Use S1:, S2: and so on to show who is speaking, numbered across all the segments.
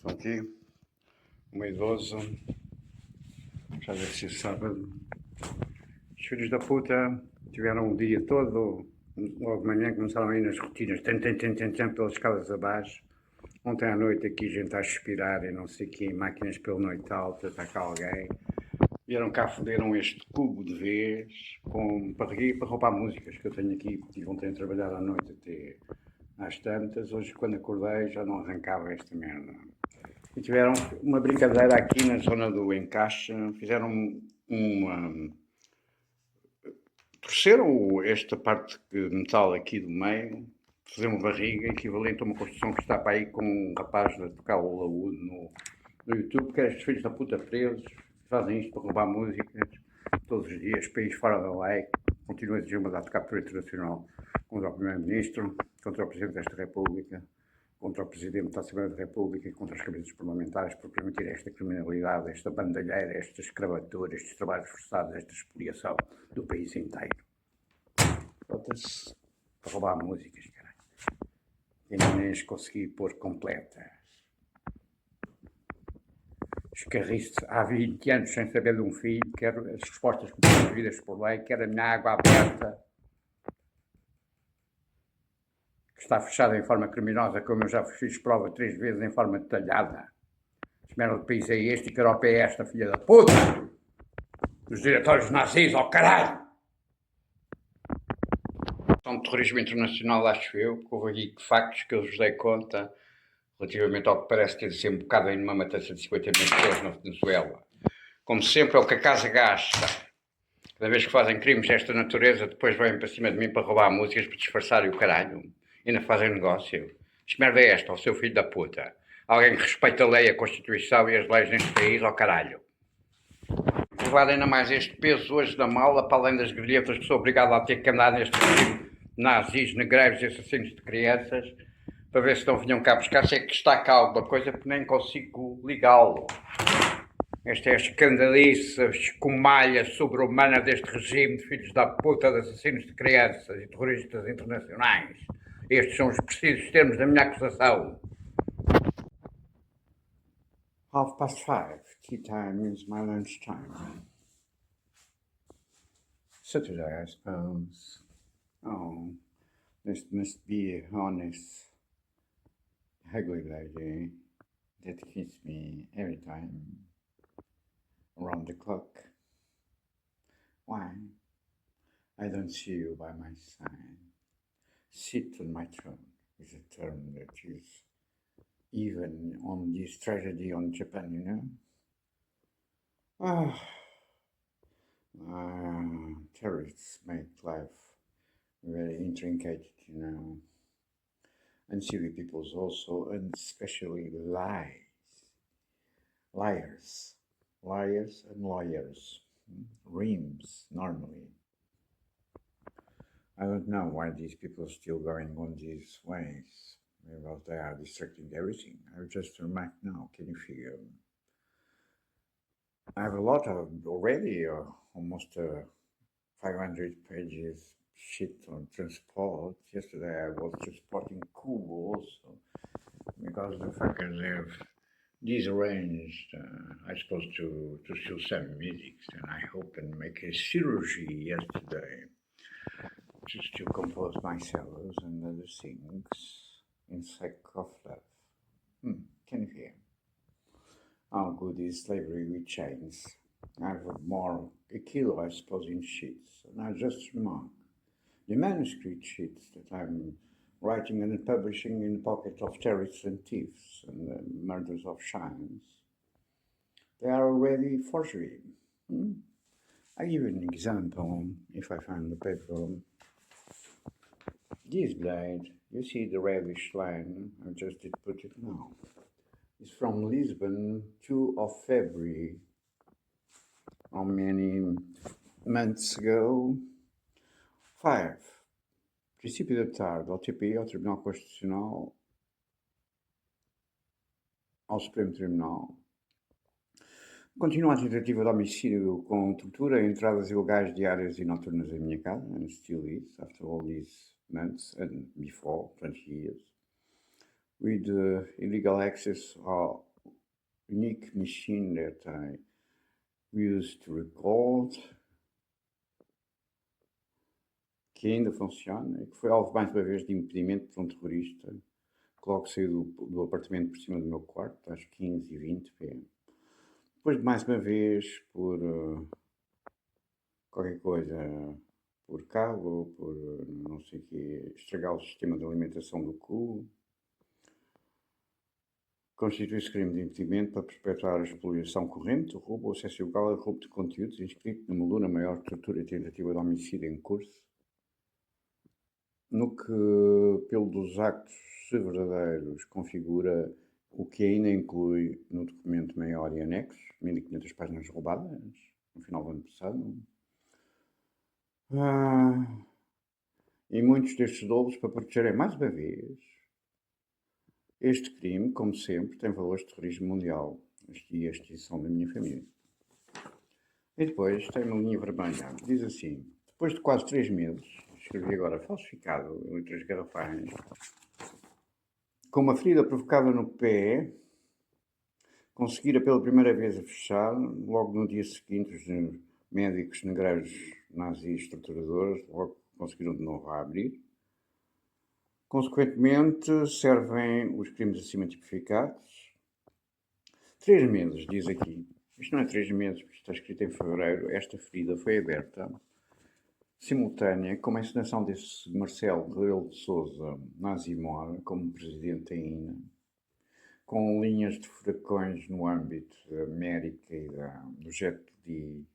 S1: Estou aqui, um idoso, já deve ser sábado. Os filhos da puta tiveram o dia todo, logo de manhã começaram a ir nas rotinas, pelas escadas abaixo. Ontem à noite aqui gente a suspirar e não sei o quê, máquinas pela noite alta, está cá alguém. Vieram cá, foderam este cubo de vez para roubar músicas que eu tenho aqui, porque tive ontem a trabalhar à noite até às tantas. Hoje, quando acordei, já não arrancava esta merda. E tiveram uma brincadeira aqui na zona do encaixe, fizeram uma... torceram esta parte de metal aqui do meio, fazer uma barriga equivalente a uma construção que está para aí com um rapaz a tocar o laúde no YouTube, que é estes filhos da puta presos, fazem isto para roubar músicas todos os dias, país fora da lei, continuam a exigir uma data de captura internacional contra o Primeiro-Ministro, contra o Presidente desta República, contra o Presidente da Assembleia da República e contra os cabeças parlamentares por permitir esta criminalidade, esta bandalheira, esta escravatura, estes trabalhos forçados, esta expoliação do país inteiro. Bota-se para roubar músicas, caralho. E nem as consegui pôr completas. Escarrice há 20 anos sem saber de um filho, quero as respostas constituídas por lei, quero a minha água aberta, que está fechada em forma criminosa, como eu já fiz prova 3 vezes em forma detalhada. Que merda de país é este e que Europa é esta, filha da puta? Os diretórios nazis, ao caralho! São de terrorismo internacional, acho eu, que houve aqui factos que eu vos dei conta relativamente ao que parece ter sido embocado em uma matança de 50 mil pessoas na Venezuela. Como sempre, é o que a casa gasta. Cada vez que fazem crimes desta natureza, depois vêm para cima de mim para roubar músicas, para disfarçarem o caralho. E ainda fazem negócio. Que merda é esta, ao seu filho da puta? Alguém que respeita a lei, a Constituição e as leis neste país, ao caralho. Levar ainda mais este peso hoje da mala, para além das grelhetas que sou obrigado a ter que andar neste regime nazis, negreiros e assassinos de crianças, para ver se não vinham cá buscar, se é que está cá alguma coisa, porque nem consigo ligá-lo. Esta é a escandalice, a escumalha sobre-humana deste regime de filhos da puta, de assassinos de crianças e terroristas internacionais. Estes são os precisos termos da minha acusação. 5:30, tea time is my lunch time. Saturday, I suppose. Oh, this must be a honest, ugly lady that hits me every time, around the clock. Why? I don't see you by my side. Sit on my throne is a term that is even on this tragedy on Japan, you know? Terrorists make life very intricate, you know. And silly peoples also, and especially liars and lawyers, rims normally. I don't know why these people are still going on these ways, because they are distracting everything. I just remarked now, can you figure? I have a lot of already, almost 500 pages shit on transport. Yesterday I was transporting Kubo also, because the fuckers have disarranged, I suppose, to still send musics, and I hope and make a chirurgy yesterday to still compose my cellos and other things in sake of love. Can you hear? How good is slavery with chains? I have more, a kilo, I suppose, in sheets, and I just remark the manuscript sheets that I'm writing and publishing in the pocket of terrorists and thieves and the murders of shines. They are already forgery. I give you an example, if I find the paper. This blade, you see the reddish line, I just did put it now. It's from Lisbon, 2 of February. How many months ago? 5. Princípio da tarde, ao TPI, ao Tribunal Constitucional, ao Supremo Tribunal. Continua a tentativa de homicídio com tortura, entradas ilegais diárias e noturnas em minha casa, and still is, after all these months and before, 20 years, with illegal access unique machine that I used to record, que ainda funciona, e que foi alvo mais uma vez de impedimento por um terrorista, que logo saiu do apartamento por cima do meu quarto, às 15h20 p.m. Depois de mais uma vez, por qualquer coisa, por cabo, por não sei o quê, estragar o sistema de alimentação do cu, constitui-se crime de impedimento para perpetrar a expoliação corrente, o roubo, o acesso ilegal e roubo de conteúdos inscrito na moldura maior tortura e tentativa de homicídio em curso, no que, pelo dos actos verdadeiros, configura o que ainda inclui no documento maior e anexos, 1500 páginas roubadas, no final do ano passado. E muitos destes dolo para protegerem mais uma vez. Este crime, como sempre, tem valores de terrorismo mundial e a extinção da minha família. E depois tem uma linha vermelha. Diz assim: depois de quase 3 meses, escrevi agora falsificado em letras garrafais, com uma ferida provocada no pé, conseguira pela primeira vez a fechar, logo no dia seguinte, os médicos negreiros nazis torturadores logo conseguiram de novo a abrir. Consequentemente, servem os crimes acima tipificados. 3 meses, diz aqui. Isto não é 3 meses, porque está escrito em fevereiro. Esta ferida foi aberta simultânea com a encenação desse Marcelo Rebelo de Sousa Nazimor como presidente ainda, com linhas de furacões no âmbito da América e do Jet Li,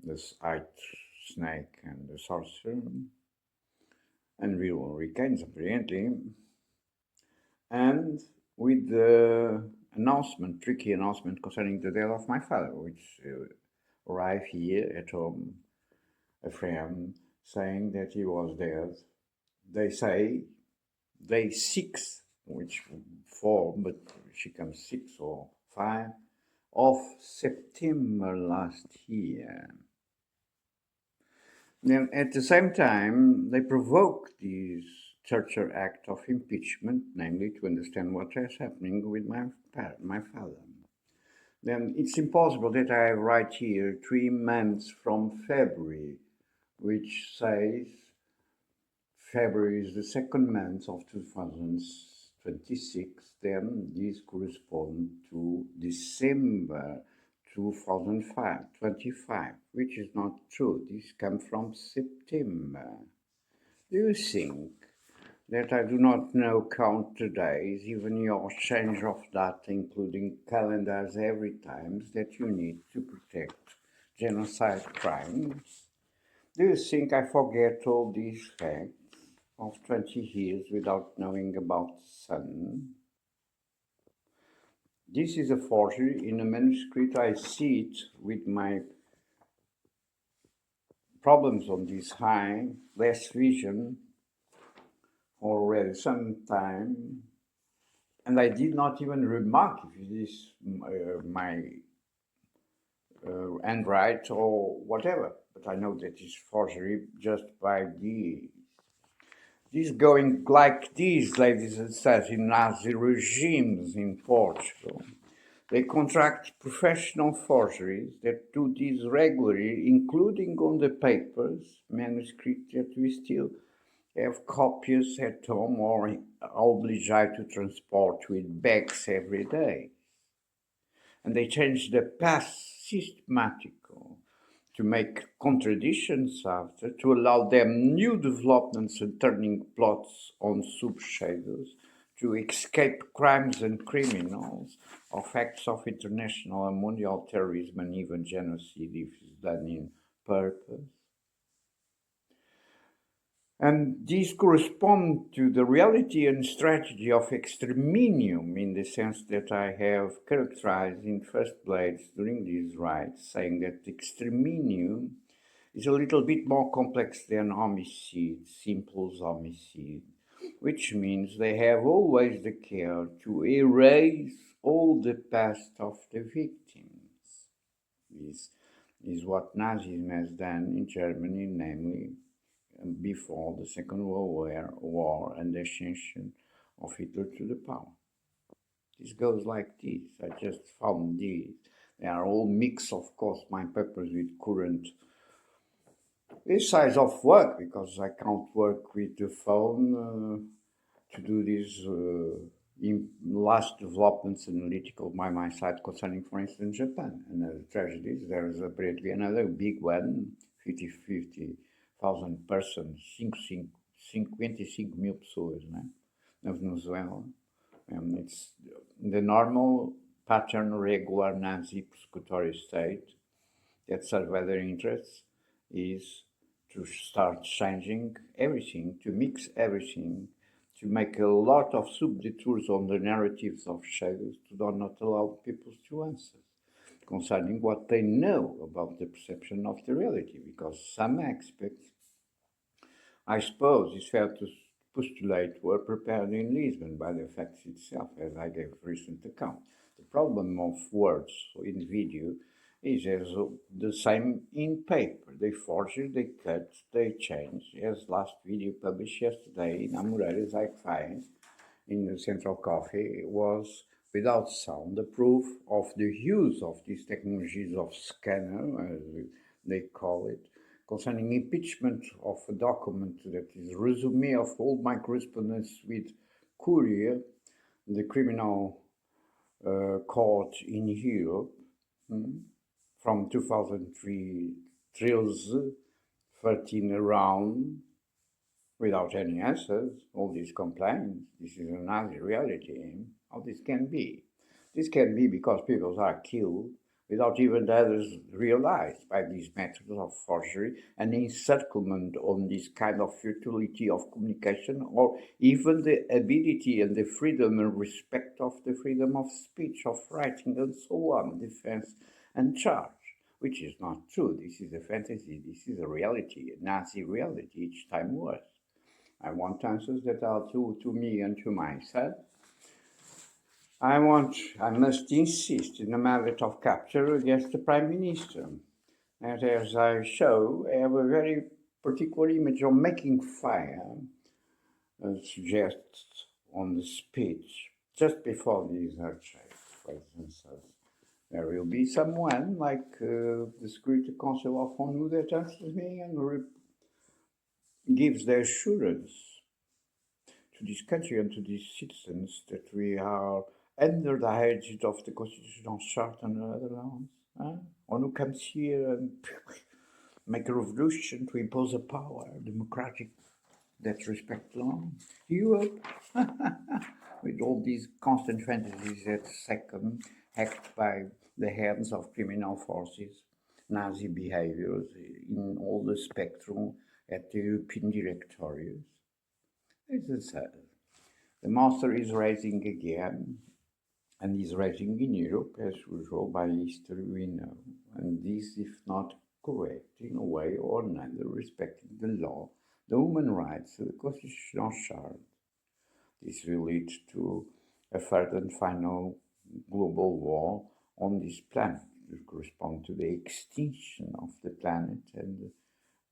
S1: das Snake and the Sorcerer, and real hurricanes apparently, and with the tricky announcement concerning the death of my father, which arrived here at home, a friend saying that he was dead. They say day 6, which 4, but she comes 6 or 5, of September last year. Then at the same time, they provoke this torture act of impeachment, namely to understand what is happening with my father. Then it's impossible that I write here 3 months from February, which says February is the second month of 2026, then this corresponds to December 2025, which is not true. This comes from September. Do you think that I do not know count the days, even your change of data, including calendars every time, that you need to protect genocide crimes? Do you think I forget all these facts of 20 years without knowing about the sun? This is a forgery in a manuscript. I see it with my problems on this high, less vision, for already some time, and I did not even remark if it is my handwrite or whatever, but I know that it's forgery just by this going like these, ladies and gentlemen, in Nazi regimes in Portugal. They contract professional forgeries that do this regularly, including on the papers, manuscripts that we still have copies at home or obliged to transport with bags every day. And they change the past systematically to make contradictions after, to allow them new developments and turning plots on subshadows, to escape crimes and criminals, of acts of international and mondial terrorism and even genocide if it's done in purpose. And these correspond to the reality and strategy of exterminium in the sense that I have characterized in First Blades during these rites, saying that exterminium is a little bit more complex than homicide, simple homicide, which means they have always the care to erase all the past of the victims. This is what Nazism has done in Germany, namely before the Second World War and the ascension of Hitler to the power. This goes like this. I just found these. They are all mix, of course, my papers with current this size of work because I can't work with the phone to do these last developments analytical by my side concerning, for instance, Japan and the tragedies. There is apparently another big one, 50,000 persons, 55 mil pessoas, né? Na Venezuela. It's the normal pattern regular Nazi persecutory state that serve their interests is to start changing everything, to mix everything, to make a lot of subdetours on the narratives of shadows to not allow people to answer concerning what they know about the perception of the reality, because some aspects, I suppose, it's fair to postulate, were prepared in Lisbon by the facts itself, as I gave recent account. The problem of words in video is as the same in paper. They forge it, they cut, they change. As last video published yesterday in Amoreiras I find in the Central Coffee was without sound, the proof of the use of these technologies of scanner, as they call it, concerning impeachment of a document that is resume of all my correspondence with Courier, the criminal court in Europe, from 2003, 13 around, without any answers, all these complaints. This is another reality. How this can be? This can be because people are killed without even the others realized by these methods of forgery and encirclement on this kind of futility of communication, or even the ability and the freedom and respect of the freedom of speech, of writing, and so on, defense and charge, which is not true. This is a fantasy. This is a reality, a Nazi reality, each time worse. I want answers that are to me and to myself. I must insist in a merit of capture against the Prime Minister. And as I show, I have a very particular image of making fire, suggests on the speech, just before the earthquake, for instance. There will be someone like the Security Council of ONU that answers me and gives the assurance to this country and to these citizens that we are under the aegis of the Constitutional Charter and other laws. ONU comes here and make a revolution to impose a power, democratic, that respects law. Europe, with all these constant fantasies that second, hacked by the hands of criminal forces, Nazi behaviors in all the spectrum at the European directories. The monster is rising again, and is rising in Europe, as usual, by history we know, and this, if not correct, in a way or another, respecting the law, the human rights, the constitutional charter. This will lead to a third and final global war on this planet, to correspond to the extinction of the planet and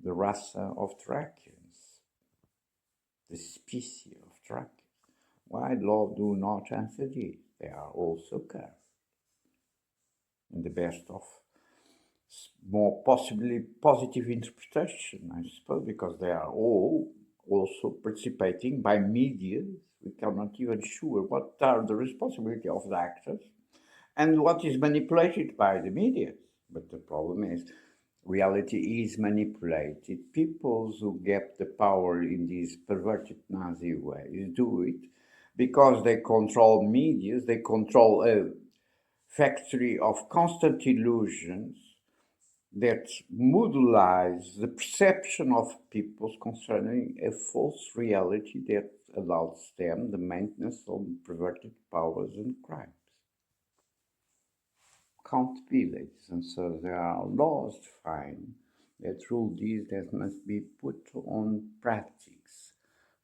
S1: the race of Thracians, the species of Thracians. Why law do not answer this? They are also cursed. In the best of more possibly positive interpretation, I suppose, because they are all also participating by media. We cannot even sure what are the responsibility of the actors and what is manipulated by the media. But the problem is reality is manipulated. People who get the power in these perverted Nazi ways do it because they control media, they control a factory of constant illusions that modelize the perception of people concerning a false reality that allows them the maintenance of perverted powers and crimes. Can't be, ladies and so there are laws defined that rule these that must be put on practice.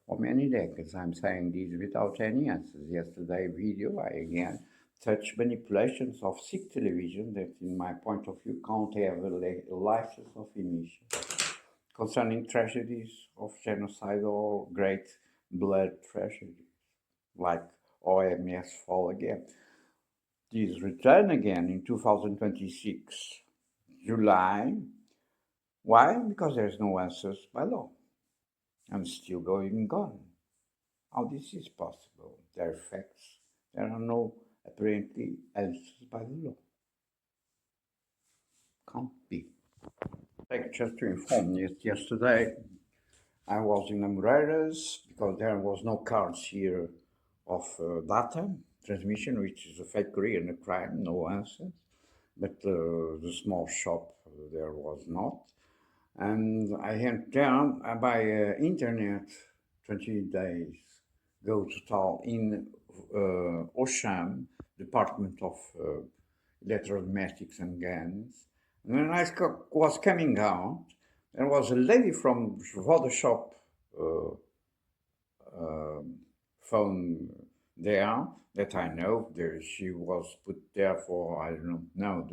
S1: For many decades I'm saying this without any answers. Yesterday video I again touched manipulations of sick television that in my point of view can't have a license of emission concerning tragedies of genocide or great blood tragedies like OMS fall again. This return again in 2026, July. Why? Because there's no answers by law. I'm still going on. How this is possible? There are facts. There are no apparently answers by the law. Can't be. Like just to inform you, yesterday I was in Amoreiras because there was no cards here of data transmission, which is a fakery and a crime, no answer. But the small shop there was not. And I went down by internet 20 days go total in Auchan, Department of Electrodomestics and Guns. And when I was coming out, there was a lady from Photoshop phone there that I know. There she was put there for, I don't know,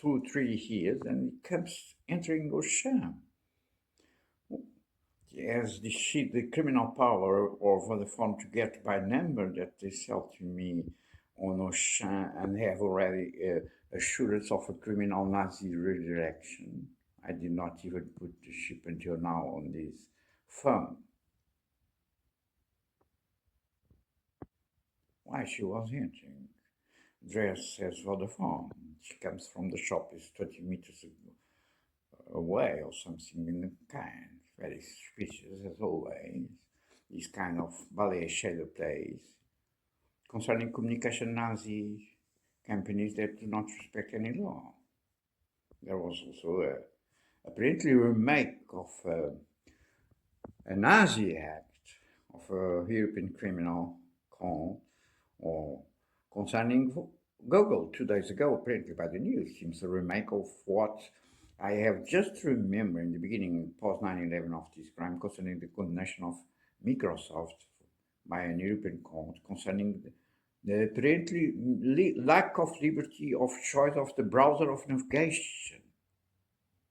S1: 2-3 years, and it comes entering Auchan. As the criminal power or Vodafone to get by number that they sell to me on Auchan and have already assurance of a criminal Nazi redirection. I did not even put the ship until now on this phone. Why she was entering? Dress says Vodafone. She comes from the shop, is 20 meters away or something in the kind. Very suspicious as always. This kind of ballet shadow plays. Concerning communication Nazi companies that do not respect any law. There was also apparently a remake of a Nazi act of a European criminal code or concerning Google 2 days ago, apparently by the news, seems a remake of what I have just remembered in the beginning, post 9/11 of this crime, concerning the condemnation of Microsoft by an European court, concerning the apparently lack of liberty of choice of the browser of navigation.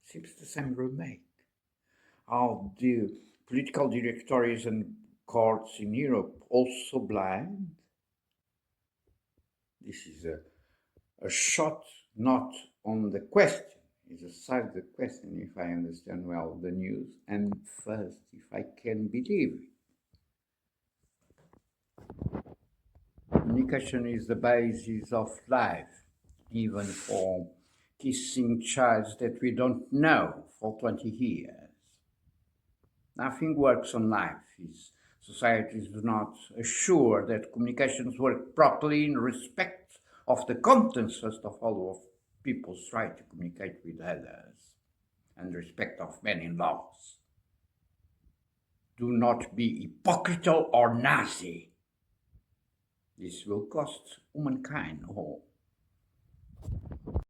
S1: Seems the same remake. How the political directories and courts in Europe also blind. This is a shot not on the question, it's a side of the question, if I understand well the news, and first, if I can believe it. Communication is the basis of life, even for kissing childs that we don't know for 20 years. Nothing works on life if societies do not assure that communications work properly in respect of the contents, first of all, of people's right to communicate with others and respect of many laws. Do not be hypocritical or Nazi. This will cost humankind all.